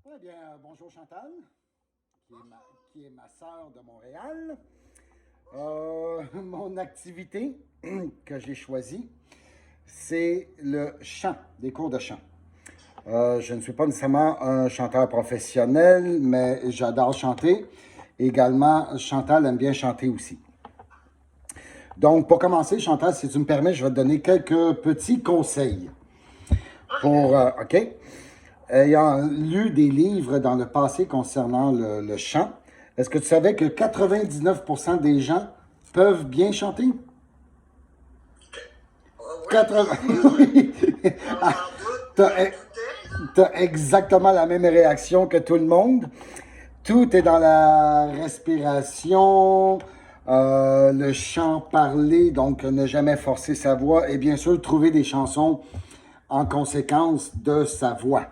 Eh bien, bonjour Chantal, qui est ma sœur de Montréal. Mon activité que j'ai choisie, c'est le chant, des cours de chant. Je ne suis pas nécessairement un chanteur professionnel, mais j'adore chanter. Également, Chantal aime bien chanter aussi. Donc, pour commencer, Chantal, si tu me permets, je vais te donner quelques petits conseils. OK? Ayant lu des livres dans le passé concernant le chant, est-ce que tu savais que 99% des gens peuvent bien chanter? Oui, 80... oui, Oui. Ah, j'en doute, t'as, doutais. t'as exactement la même réaction que tout le monde. Tout est dans la respiration, le chant parlé, donc ne jamais forcer sa voix et bien sûr trouver des chansons en conséquence de sa voix.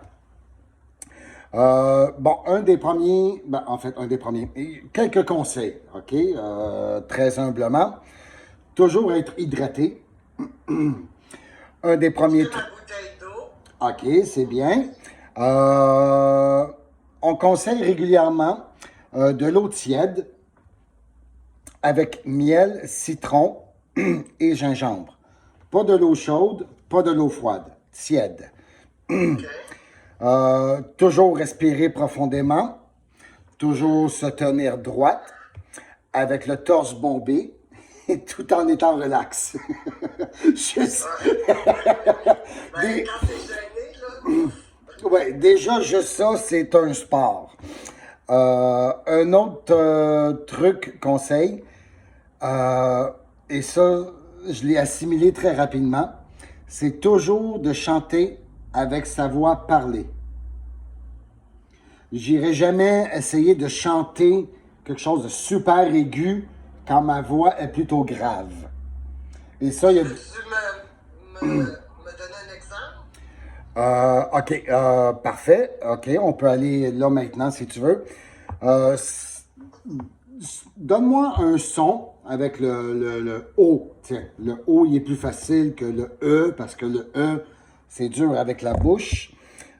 Bon, un des premiers, quelques conseils, OK, très humblement. Toujours être hydraté. Un des premiers J'ai trucs. ma bouteille d'eau. OK, c'est bien. Euh, on conseille régulièrement de l'eau tiède avec miel, citron et gingembre. Pas de l'eau chaude, pas de l'eau froide, tiède. OK. Toujours respirer profondément, toujours se tenir droite avec le torse bombé tout en étant relax. Juste, Ouais. Ben, des, quand t'es gêné, là, ouais, déjà, juste ça, c'est un sport. Un autre truc, conseil, euh, et ça, je l'ai assimilé très rapidement, c'est toujours de chanter avec sa voix parlée. J'irai jamais essayer de chanter quelque chose de super aigu quand ma voix est plutôt grave. Et ça, il y a... peux-tu me donner un exemple? OK, parfait. OK, on peut aller là maintenant si tu veux. Euh, Donne-moi un son avec le O. Tiens, le O, il est plus facile que le E parce que le E, c'est dur avec la bouche.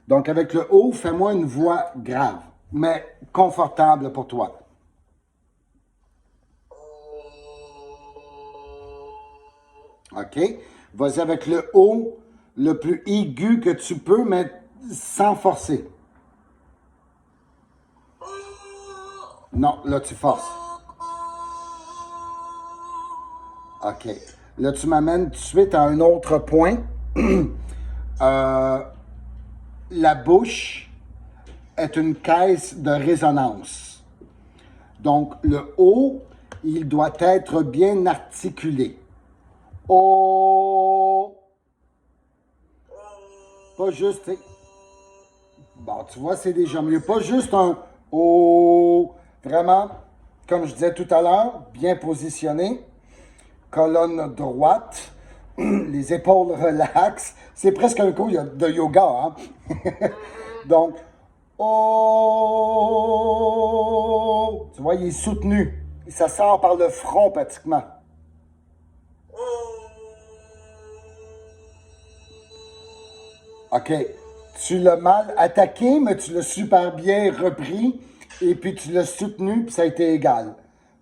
Donc, avec le O, fais-moi une voix grave, mais confortable pour toi. OK? Vas-y avec le O le plus aigu que tu peux, mais sans forcer. Non, là, tu forces. OK. Là, tu m'amènes tout de suite à un autre point. Euh, la bouche est une caisse de résonance. Donc, le O, il doit être bien articulé. O. Pas juste. Bon, tu vois, c'est déjà mieux. Pas juste un O. Vraiment, comme je disais tout à l'heure, bien positionné. Colonne droite. Les épaules relaxes. C'est presque un cours de yoga. Hein? Donc, O. Tu vois, il est soutenu. Ça sort par le front pratiquement. OK. Tu l'as mal attaqué, mais tu l'as super bien repris. Et puis tu l'as soutenu, puis ça a été égal.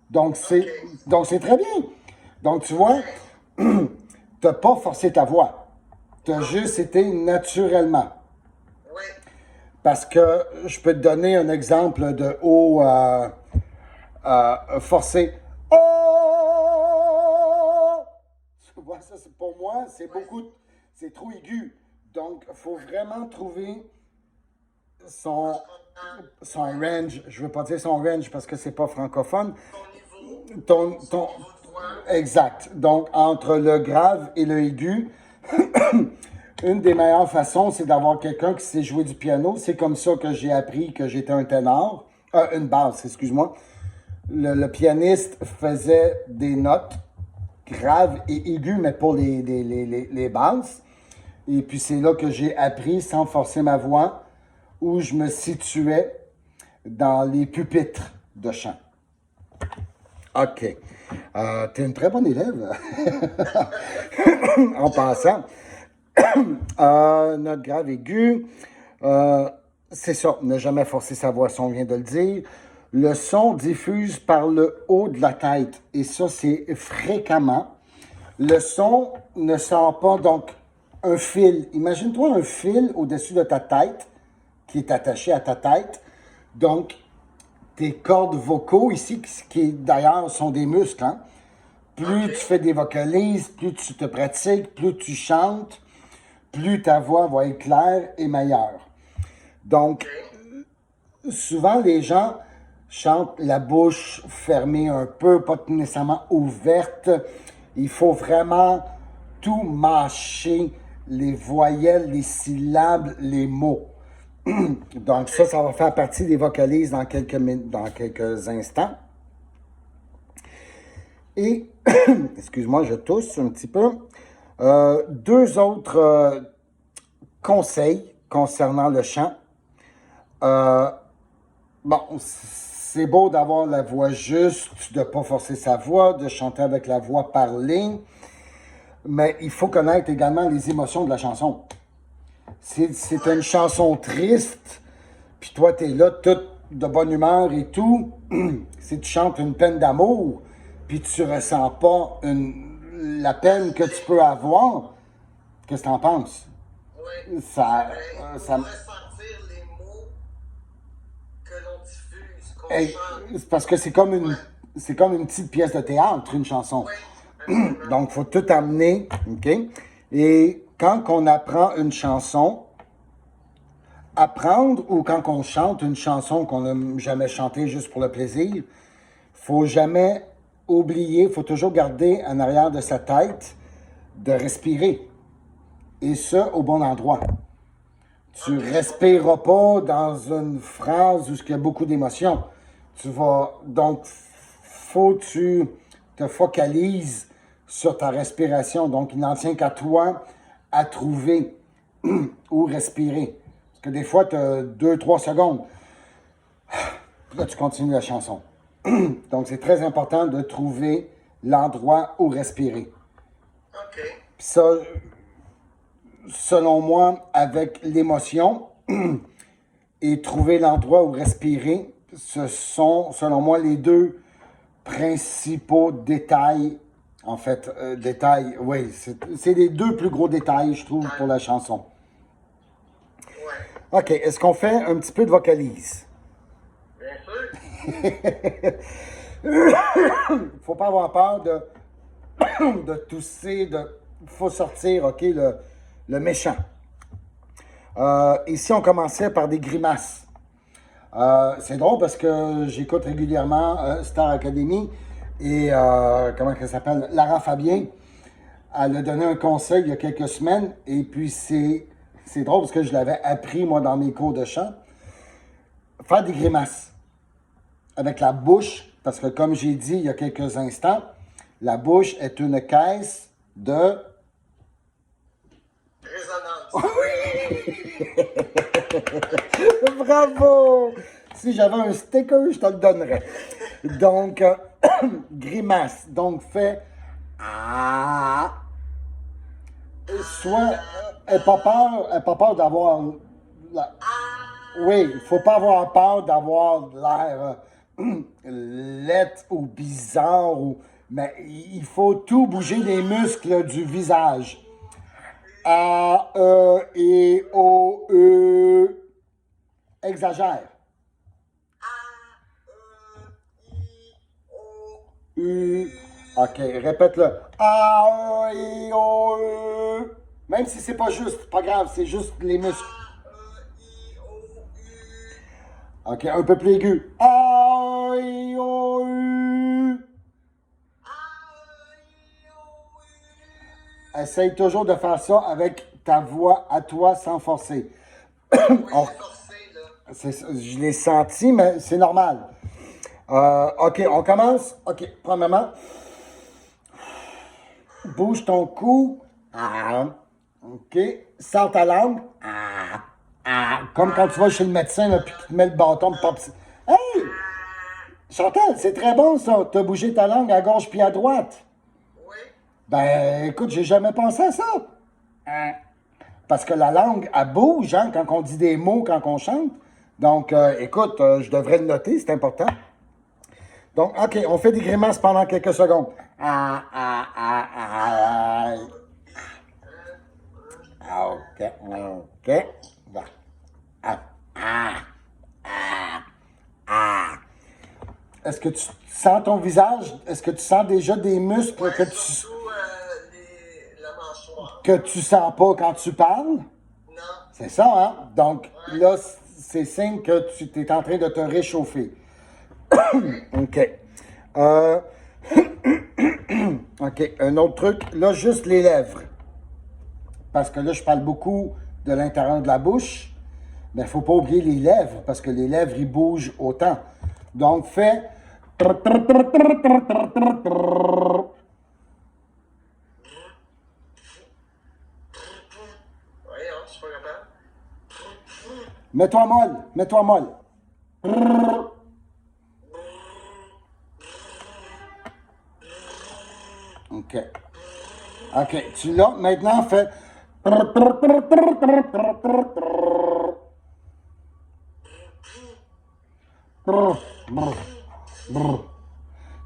Donc OK. c'est très bien. Donc tu vois, tu n'as pas forcé ta voix. Tu as juste été naturellement. Oui. Parce que je peux te donner un exemple de haut forcé. Oh! Tu vois, ça, pour moi, c'est Oui. beaucoup, c'est trop aigu. Donc, il faut vraiment trouver son, Je comprends. son Ouais. range. Je ne veux pas dire son range parce que c'est pas francophone. Ton niveau. Ton, Son ton, niveau de voix. exact. Donc, entre le grave et le aigu, une des meilleures façons, c'est d'avoir quelqu'un qui sait jouer du piano. C'est comme ça que j'ai appris que j'étais un ténor. Une basse, excuse-moi. Le pianiste faisait des notes graves et aiguës, mais pour les basses. Et puis c'est là que j'ai appris, sans forcer ma voix, où je me situais dans les pupitres de chant. OK. T'es une très bonne élève. En passant. Note grave aiguë. C'est ça, ne jamais forcer sa voix, si on vient de le dire. Le son diffuse par le haut de la tête. Et ça, c'est fréquemment. Le son ne sort pas, donc, un fil. Imagine-toi un fil au-dessus de ta tête, qui est attaché à ta tête. Donc, tes cordes vocaux ici, qui d'ailleurs sont des muscles, hein? Plus tu fais des vocalises, plus tu te pratiques, plus tu chantes, plus ta voix va être claire et meilleure. Donc, souvent, les gens chantent la bouche fermée un peu, pas nécessairement ouverte. Il faut vraiment tout mâcher, les voyelles, les syllabes, les mots. Donc, ça va faire partie des vocalises dans quelques instants. Et, excuse-moi, je tousse un petit peu. Deux autres conseils concernant le chant. Bon, c'est beau d'avoir la voix juste, de ne pas forcer sa voix, de chanter avec la voix parlée, mais il faut connaître également les émotions de la chanson. C'est une chanson triste, puis toi, tu es là, toute de bonne humeur et tout. Si tu chantes une peine d'amour, puis tu ressens pas la peine que tu peux avoir, qu'est-ce que tu en penses? Oui. Ça, Il ça, faut ressentir les mots que l'on diffuse, qu'on hey, chante. c'est parce que c'est comme une petite pièce de théâtre, une chanson. Oui, absolument. Donc, il faut tout amener, OK? Et quand on apprend une chanson, apprendre ou quand on chante une chanson qu'on n'a jamais chantée juste pour le plaisir, faut jamais oublier, faut toujours garder en arrière de sa tête de respirer. Et ça, au bon endroit. Tu respireras pas dans une phrase où il y a beaucoup d'émotions. Donc, faut que tu te focalises sur ta respiration. Donc, il n'en tient qu'à toi à trouver où respirer. Parce que des fois, tu as 2-3 secondes. Puis là, tu continues la chanson. Donc, c'est très important de trouver l'endroit où respirer. OK. Puis ça, selon moi, avec l'émotion et trouver l'endroit où respirer, ce sont, selon moi, les deux principaux détails. En fait, détails, oui, c'est les deux plus gros détails, je trouve, pour la chanson. Ouais. OK, est-ce qu'on fait un petit peu de vocalise? Bien sûr. Faut pas avoir peur de tousser, faut sortir, OK, le méchant. Ici, on commençait par des grimaces. C'est drôle parce que j'écoute régulièrement Star Academy et, comment elle s'appelle? Lara Fabien. Elle a donné un conseil il y a quelques semaines et puis c'est drôle parce que je l'avais appris, moi, dans mes cours de chant. Faire des grimaces avec la bouche, parce que comme j'ai dit il y a quelques instants, la bouche est une caisse de... Résonance. Bravo! Si j'avais un sticker, je te le donnerais. Donc, grimace. Donc, fais... Ah. Soit, n'aie pas peur d'avoir... Oui, il faut pas avoir peur d'avoir l'air laid ou bizarre, mais il faut tout bouger les muscles du visage. A, E, I, O, E. Exagère. U. OK, répète-le. A, E, I, O, E. Même si c'est pas juste, pas grave, c'est juste les muscles. OK, un peu plus aigu. A, E, I, O, U. Essaye toujours de faire ça avec ta voix à toi sans forcer. Oui, c'est forcé, là. Je l'ai senti, mais c'est normal. OK, on commence. OK, premièrement, bouge ton cou. Ah. OK, sors ta langue. Ah. Ah. Comme quand tu vas chez le médecin, là, puis qu'il te met le bâton. Hey! Chantal, c'est très bon, ça. T'as bougé ta langue à gauche puis à droite. Oui. Ben, écoute, j'ai jamais pensé à ça. Parce que la langue, elle bouge, hein, quand on dit des mots, quand on chante. Donc, écoute, je devrais le noter, c'est important. Donc, OK, on fait des grimaces pendant quelques secondes. Ah, ah, ah, ah, ah. OK, OK. Bon. Ah, ah, ah, ah. Est-ce que tu sens ton visage? Est-ce que tu sens déjà des muscles Surtout la mâchoire. que tu sens pas quand tu parles? Non. C'est ça, hein? Donc, là, c'est signe que tu es en train de te réchauffer. OK. OK, un autre truc. Là, juste les lèvres. Parce que là, je parle beaucoup de l'intérieur de la bouche. Mais il ne faut pas oublier les lèvres, parce que les lèvres, ils bougent autant. Donc, fais... Voyons, je suis pas capable. Mets-toi molle, mets-toi molle. OK. OK, tu l'as. Maintenant, fais...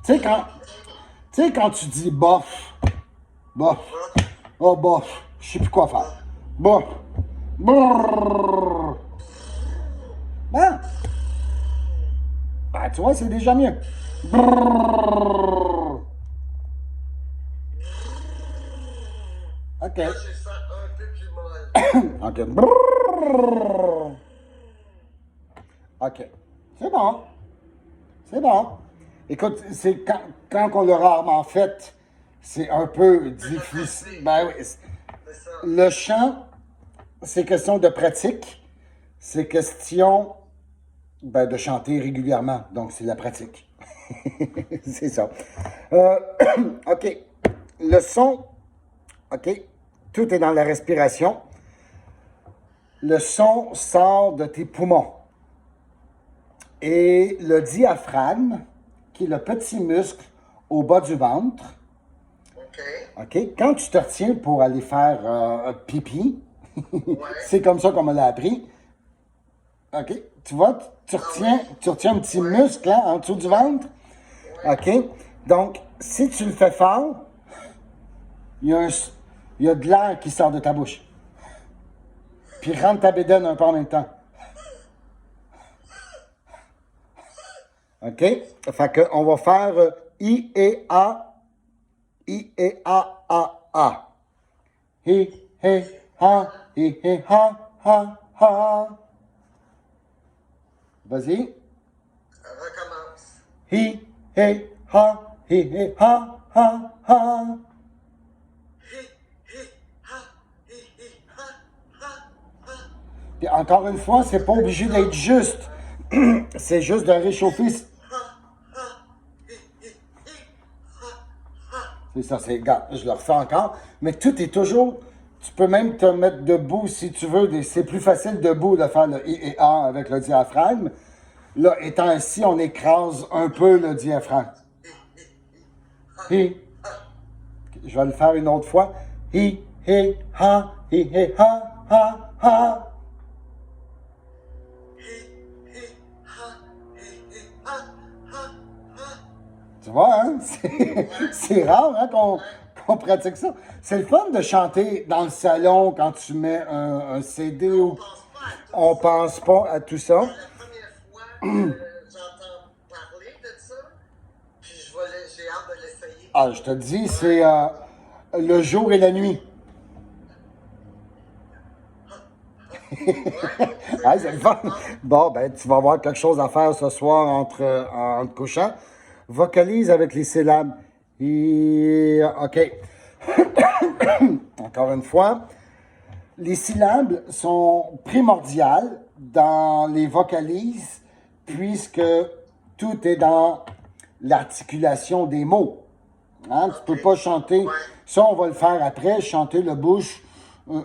Tu sais, quand tu dis bof, bof, oh bof, je sais plus quoi faire. Bof, brrr. Hein? Ben, tu vois, c'est déjà mieux. Brrr. OK. Là, je sens un peu plus molle. OK. Brrr. OK. C'est bon. C'est bon. Écoute, c'est quand on l'a rarement fait, c'est un peu difficile. Ben oui. C'est ça. Le chant, c'est question de pratique. C'est question de chanter régulièrement. Donc, c'est la pratique. C'est ça. OK. Le son, OK. Tout est dans la respiration. Le son sort de tes poumons. Et le diaphragme, qui est le petit muscle au bas du ventre, OK. OK, quand tu te retiens pour aller faire pipi, c'est comme ça qu'on me l'a appris. OK, tu vois, tu retiens un petit muscle là, en dessous du ventre. OK, donc si tu le fais fort, il y a de l'air qui sort de ta bouche. Puis rentre ta bédaine un peu en même temps. OK? Fait qu'on va faire I et A. I et A, A, A. Hi, hi, ha, hi, hi, ha, ha, ha. Vas-y. Recommence. Hi, hi, ha, hi, hi, ha, ha, ha. Hi, hi, ha, hi, hi, ha, ha, ha. Puis encore une fois, c'est pas obligé d'être juste. C'est juste de réchauffer. C'est ça, c'est... Regarde, je le refais encore. Mais tout est toujours... Tu peux même te mettre debout si tu veux. C'est plus facile debout de faire le I et A avec le diaphragme. Là, étant ainsi, on écrase un peu le diaphragme. Hi. Je vais le faire une autre fois. Hi, hi, ha, hi, hi, ha, ha, ha. Tu vois, hein? C'est rare hein, qu'on pratique ça. C'est le fun de chanter dans le salon quand tu mets un CD ou on pense pas à tout ça. La première fois que j'entends parler de ça, puis j'ai hâte de l'essayer. Ah, je te dis, c'est le jour et la nuit. Ah, c'est le fun. Bon, ben, tu vas avoir quelque chose à faire ce soir en te couchant. Vocalise avec les syllabes. OK. Encore une fois, les syllabes sont primordiales dans les vocalises puisque tout est dans l'articulation des mots. Hein? Tu peux pas chanter. Ça, on va le faire après, chanter la bouche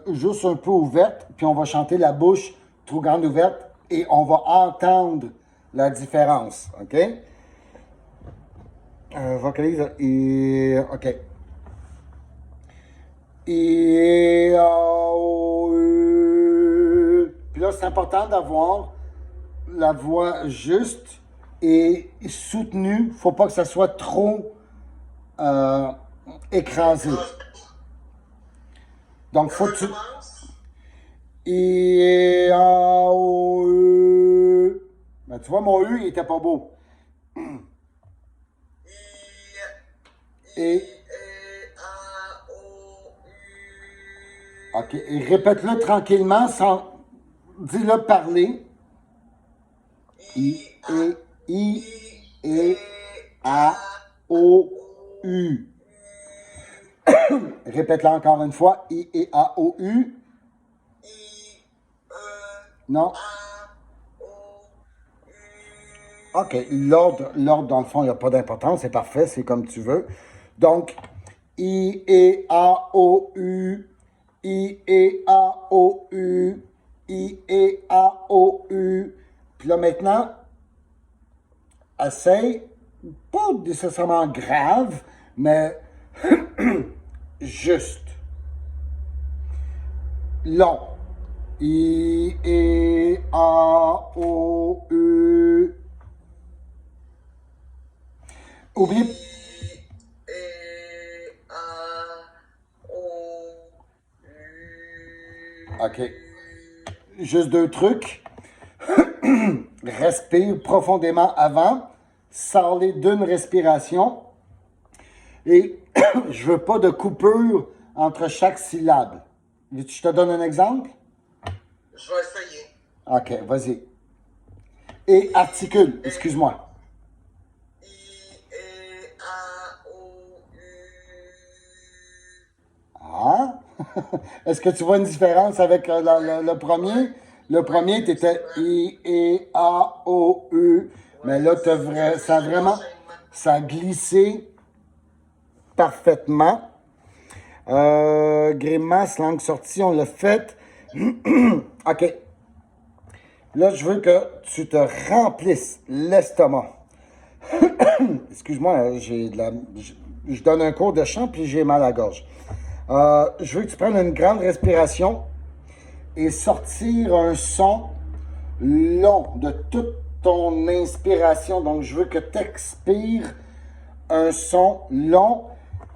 juste un peu ouverte, puis on va chanter la bouche trop grande ouverte et on va entendre la différence. OK? Vocalise et... OK. Et... Puis là, c'est important d'avoir la voix juste et soutenue. Faut pas que ça soit trop écrasé. Donc, faut que tu... I, A, O, U. Ben, tu vois, mon U, il était pas beau. Et... OK. Et répète-le tranquillement sans... Dis-le parler. I, E, A, O, U. Répète-le encore une fois. I, E, A, O, U. Non. OK. L'ordre, dans le fond, il n'y a pas d'importance. C'est parfait. C'est comme tu veux. Donc, I, E, A, O, U. I, E, A, O, U. I, E, A, O, U. Puis là, maintenant, essaye, pas nécessairement grave, mais juste. Long. I, E, A, O, U. Oublie. OK. Juste deux trucs. Respire profondément avant. Sors-les d'une respiration. Et je veux pas de coupure entre chaque syllabe. Je te donne un exemple? Je vais essayer. OK, vas-y. Et articule, excuse-moi. I, E, A, O, U. Ah? Est-ce que tu vois une différence avec le premier? Le premier, tu étais I, E, A, O, U. Mais là, ça a vraiment... Ça a glissé parfaitement. Grimace, langue sortie, on l'a fait. OK. Là, je veux que tu te remplisses l'estomac. Excuse-moi, je donne un cours de chant puis j'ai mal à la gorge. Je veux que tu prennes une grande respiration et sortir un son long de toute ton inspiration. Donc, je veux que tu expires un son long,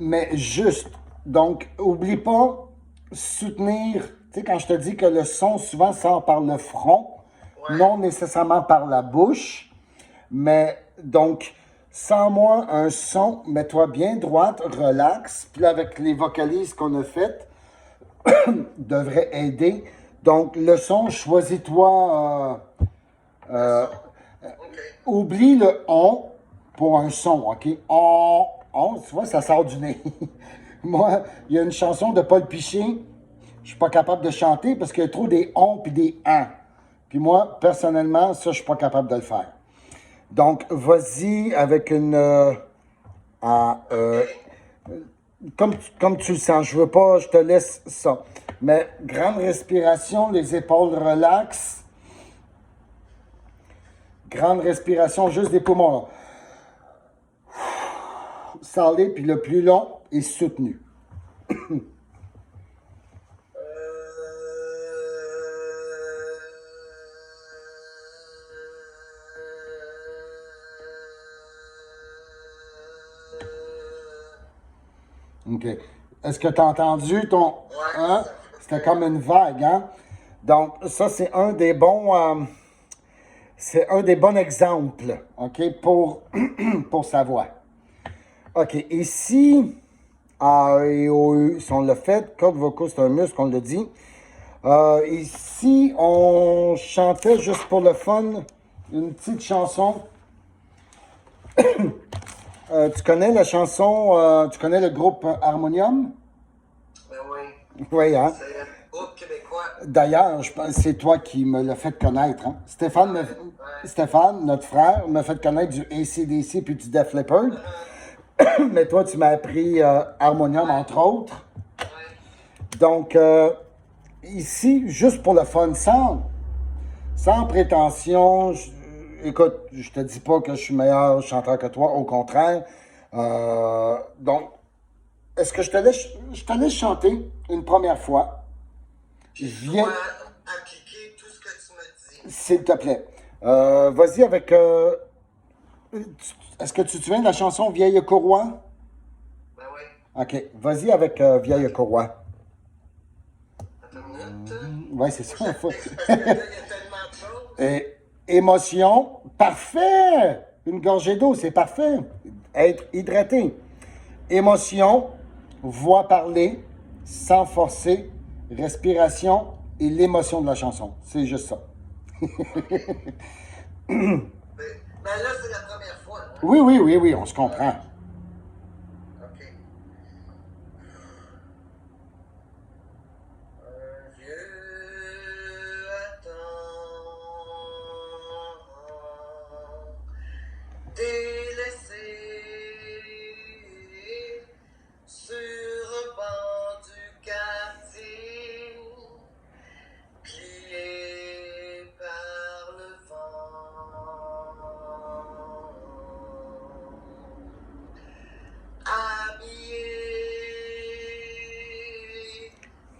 mais juste. Donc, oublie pas soutenir. Tu sais, quand je te dis que le son souvent sort par le front, non nécessairement par la bouche, mais donc, sans moi un son, mets-toi bien droite, relax. Puis là, avec les vocalises qu'on a faites, devrait aider. Donc, le son, choisis-toi. Oublie le on pour un son, OK? On, tu vois, ça sort du nez. Moi, il y a une chanson de Paul Piché, je suis pas capable de chanter parce qu'il y a trop des on puis des an. Puis moi, personnellement, ça, je suis pas capable de le faire. Donc, vas-y avec une... comme tu le sens, je veux pas, je te laisse ça. Mais grande respiration, les épaules relax. Grande respiration, juste des poumons. Là. Sors-les, puis le plus long est soutenu. OK. Est-ce que tu as entendu ton... Hein? C'était comme une vague, hein? Donc, ça, c'est un des bons... c'est un des bons exemples, OK, pour sa voix. OK. Ici, A, E, O, U, si on l'a fait, cordes vocaux, c'est un muscle, on l'a dit. Ici, on chantait juste pour le fun une petite chanson. Tu connais la chanson, tu connais le groupe Harmonium? Ben oui. Oui, hein? C'est un groupe québécois. D'ailleurs, je pense que c'est toi qui me l'as fait connaître. Hein? Stéphane, notre frère, m'a fait connaître du AC/DC puis du Def Leppard. Mais toi, tu m'as appris Harmonium, entre autres. Donc, ici, juste pour le fun, sans prétention, écoute, je te dis pas que je suis meilleur chanteur que toi, au contraire. Donc, est-ce que je te laisse chanter une première fois? Je dois appliquer tout ce que tu me dis. S'il te plaît. Vas-y avec... est-ce que tu te souviens de la chanson Vieille courroie? Ben oui. OK. Vas-y avec Vieille courroie. Attends une minute. Ouais, c'est ça. C'est parce que là, il y a tellement de choses. Émotion, parfait! Une gorgée d'eau, c'est parfait. Être hydraté. Émotion, voix parlée, sans forcer, respiration et l'émotion de la chanson. C'est juste ça. Ben là, c'est la première fois. Hein? Oui, oui, oui, oui, on se comprend. OK. Un vieux attend, délaissé sur un banc du quartier, plié par le vent, habillé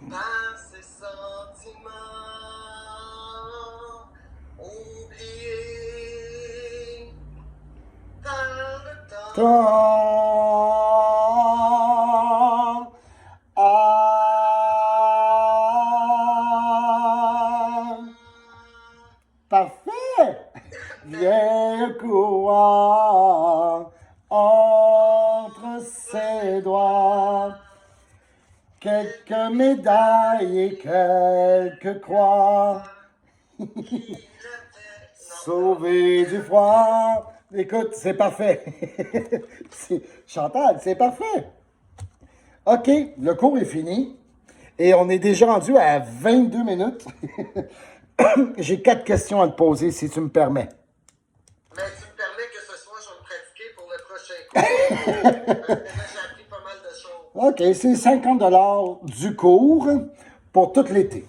par ses sentiments, oublié par le temps. Temps. Ah. Parfait! Vieille courroie entre ses doigts, quelques médailles et quelques croix, sauvé du froid. Écoute, c'est parfait. Chantal, c'est parfait. OK, le cours est fini et on est déjà rendu à 22 minutes. J'ai 4 questions à te poser, si tu me permets. Mais tu me permets que ce soir, je vais me pratiquer pour le prochain cours. Parce que là, j'ai appris pas mal de choses. OK, c'est 50 du cours pour tout l'été.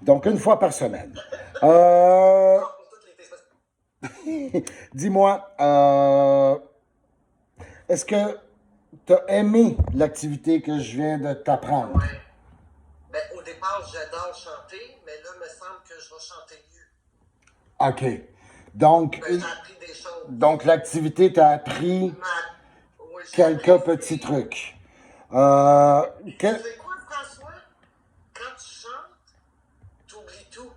Donc, une fois par semaine. Ah, pour toutes les tests. Dis-moi, est-ce que tu as aimé l'activité que je viens de t'apprendre? Ouais. Ben, au départ, j'adore chanter, mais là, il me semble que je vais chanter mieux. OK. Donc, Ben, j'ai appris des choses. l'activité t'a appris Oui, j'ai quelques appris. petits trucs. Tu Quel- sais quoi, François? Quand tu chantes, t'oublies tout.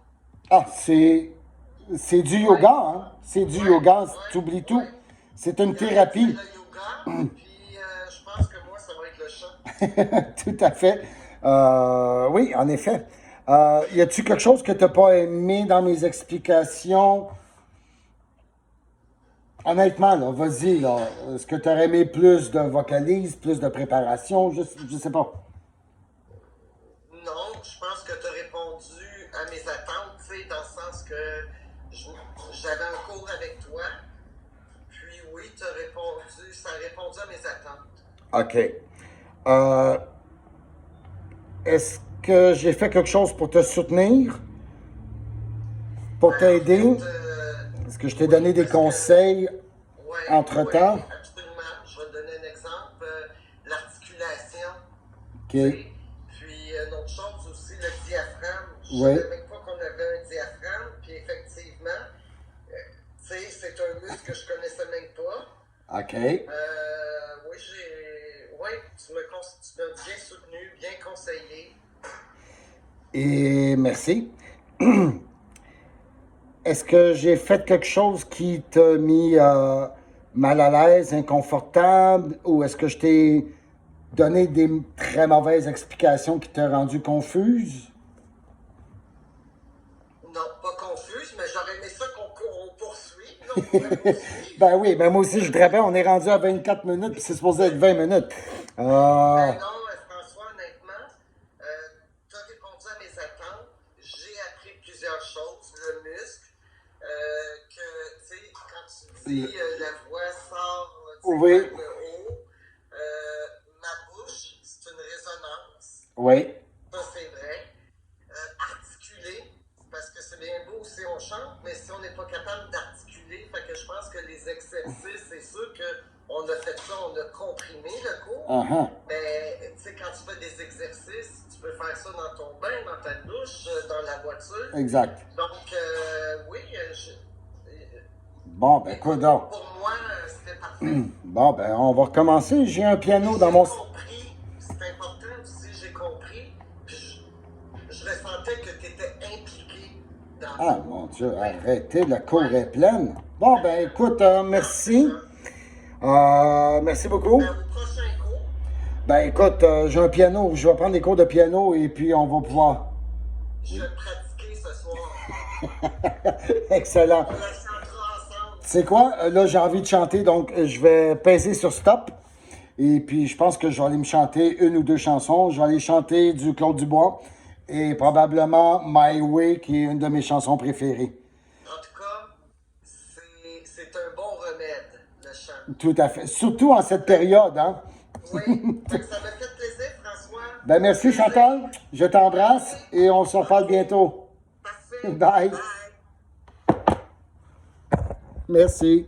Ah, c'est du yoga, hein? C'est du yoga, Ouais, t'oublies tout. ouais. C'est une Il y a thérapie. le yoga, puis je pense que moi, ça va être le chant. Tout à fait. Oui, en effet. Y a-tu quelque chose que tu n'as pas aimé dans mes explications? Honnêtement, là, vas-y, là. Est-ce que tu aurais aimé plus de vocalise, plus de préparation? Je sais pas. Non, je pense que tu as répondu à mes attentes, tu sais, dans le sens que j'avais un cours avec toi, puis oui, tu as répondu, ça a répondu à mes attentes. OK. Est-ce que j'ai fait quelque chose pour te soutenir? Pour Ben, t'aider? en fait, Est-ce que je t'ai donné des parce que- conseils ouais, entre-temps? ouais, absolument. Je vais te donner un exemple. L'articulation. OK. Tu sais. Puis une autre chose aussi, le diaphragme. Je ne Ouais. savais même pas qu'on avait un diaphragme. Puis effectivement, tu sais, c'est un muscle que je connaissais même pas. OK. Oui, tu m'as bien soutenu, bien conseillé. Et merci. Est-ce que j'ai fait quelque chose qui t'a mis mal à l'aise, inconfortable, ou est-ce que je t'ai donné des très mauvaises explications qui t'ont rendu confuse? Non, pas confuse, mais j'aurais aimé ça qu'on poursuit. Non, on pourrait poursuivre. Ben oui, ben moi aussi je voudrais bien, on est rendu à 24 minutes, puis c'est supposé être 20 minutes. Ben non, François, honnêtement, tu as répondu à mes attentes. J'ai appris plusieurs choses. Le muscle, que, tu sais, quand tu dis la voix sort tu sais, Oui. vers le haut, ma bouche, c'est une résonance. Oui, Ça, c'est vrai. Articuler, parce que c'est bien beau si on chante, mais si on n'est pas capable d'articuler, fait que je pense que les exercices, c'est sûr qu'on a fait ça, on a comprimé le cours. uh-huh. Mais tu sais, quand tu fais des exercices, tu peux faire ça dans ton bain, dans ta douche, dans la voiture. Exact. Donc, oui, Bon, ben, écoute donc. Pour moi, c'était parfait. Bon, ben, on va recommencer. J'ai un piano dans mon... J'ai compris, c'est important aussi, j'ai compris, puis je ressentais que tu étais impliqué dans Ah, ça. mon Dieu, arrêtez, la cour est pleine. Bon, ben, écoute, merci. Merci beaucoup. Au prochain cours, Ben, écoute, j'ai un piano. Je vais prendre des cours de piano et puis on va pouvoir... je vais pratiquer ce soir. Excellent. On la chantera ensemble. Tu sais quoi? Là, j'ai envie de chanter, donc je vais peser sur stop. Et puis, je pense que je vais aller me chanter une ou deux chansons. Je vais aller chanter du Claude Dubois et probablement My Way, qui est une de mes chansons préférées. En tout cas, c'est un bon remède, le chant. Tout à fait. Surtout en cette période, hein? Oui, fait que ça m'a fait plaisir, François. Ben, merci Chantal. Je t'embrasse et on se reparle bientôt. Parfait. Bye. Bye. Merci.